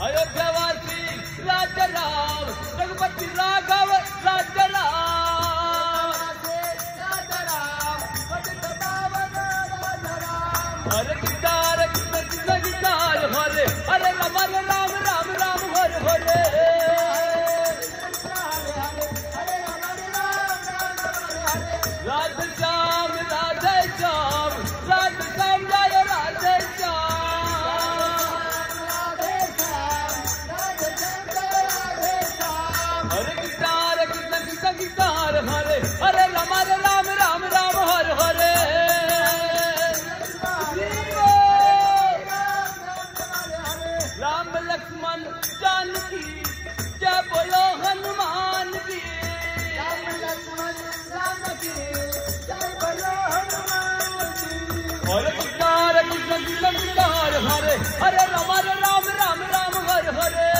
अयोध्यावासी राजा राम रघुपति राघव राजा राम हरे guitar Krishna Krishna guitar Hare Hare Ram Ram Ram Ram Hare Hare Radhe Shyam Radhe Shyam Radhe Shyam जय राधे श्याम हरे guitar Krishna Krishna guitar Hare Hare Ram Ram Ram Hare Hare Ram Lakshman Janaki जय बोलो हनुमान की राम लक्ष्मण जानकी जय बोलो हनुमान की हरे गिटार कृष्ण कृष्ण गिटार हरे हरे राम राम राम राम हरे हरे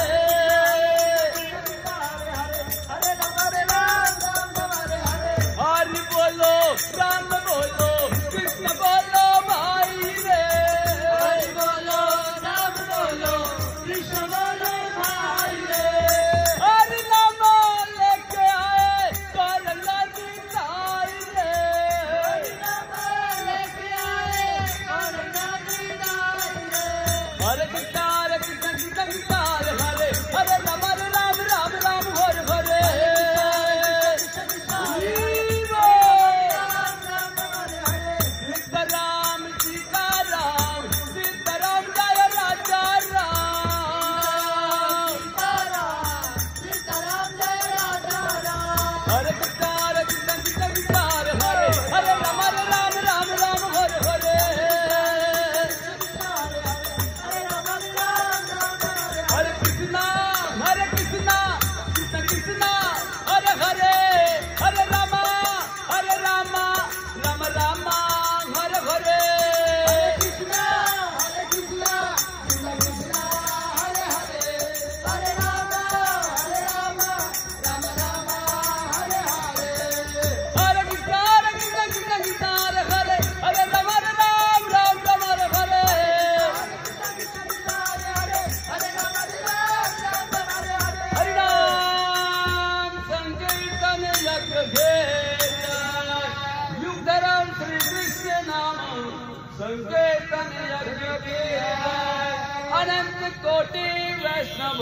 हरि बोलो राम बोलो कृष्ण बोलो भाई रे हरि बोलो राम बोलो कृष्ण बोलो भाई रे हरि नाम लेके आए करंगा दिखाई रे हरि नाम लेके आए करंगा दिखाई रे हरे गिटार कृष्ण कृष्ण गिटार हरे हरे राम राम राम राम हरे हरे सीताराम सीताराम सीताराम जय राजा राम सीताराम जय राजा राम हरे guitar Krishna Krishna guitar Hare Hare Ram Ram Ram Ram Hare Hare Hare Krishna Krishna Krishna Hare Hare Hare Ram Ram Ram Hare Hare Krishna Krishna Krishna Hare Hare Hare Ram Ram Ram Hare Hare Hare guitar Krishna Krishna guitar Hare Hare Ram Ram Ram Hare Hare Hari नाम संकीर्तन यज्ञ युग धर्म श्री कृष्ण नाम संकीर्तन यज्ञ के अनंत कोटि वैष्णव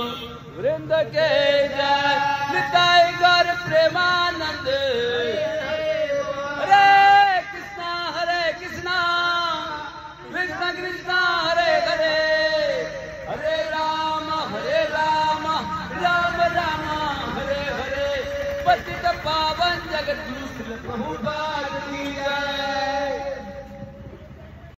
वृंद के जय निताय गौर प्रेमानंद हरे कृष्णा कृष्ण कृष्ण हरे हरे हरे राम राम राम हरे हरे पतित पावन जगत प्रभु की जय।